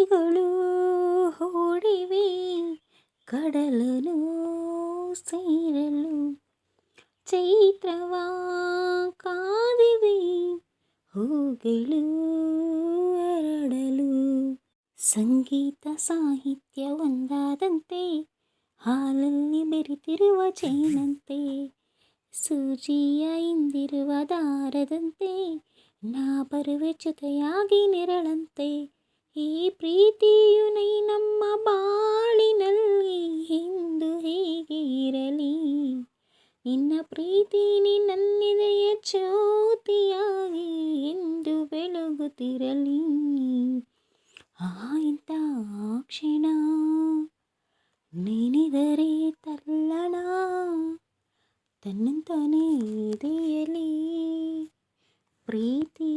ಅಲೆಗಳು ಓಡಿವೆ ಕಡಲನು ಸೇರಲು. ಚೈತ್ರವ ಕಾದಿವೆ ಹೂಗಳು ಅರಳಲು. ಸಂಗೀತ ಸಾಹಿತ್ಯ ಒಂದಾದಂತೆ ಹಾಲಲ್ಲಿ ಬೆರೆತಿರುವ ಜೇನಂತೆ. ಸೂಜಿಯ ಹಿಂದಿರುವ ದಾರದಂತೆ ನಾ ಬರುವೆ ಜೊತೆಯಾಗಿ ನೆರಳಂತೆ. ಈ ಪ್ರೀತಿಯು ನಮ್ಮ ಬಾಳಿನಲ್ಲಿ ಎಂದು ಹೇಗೆ ಇರಲಿ. ನಿನ್ನ ಪ್ರೀತಿ ನನ್ನೆದೆಯ ಜ್ಯೋತಿಯಾಗಿ ಎಂದು ಬೆಳಗುತ್ತಿರಲಿ. ಇಂಥ ಕ್ಷಣ ನೆನೆದರೆ ತಲ್ಲಣ ತನ್ನಂತಾನೇ ಎದೆಯಲಿ ಪ್ರೀತಿ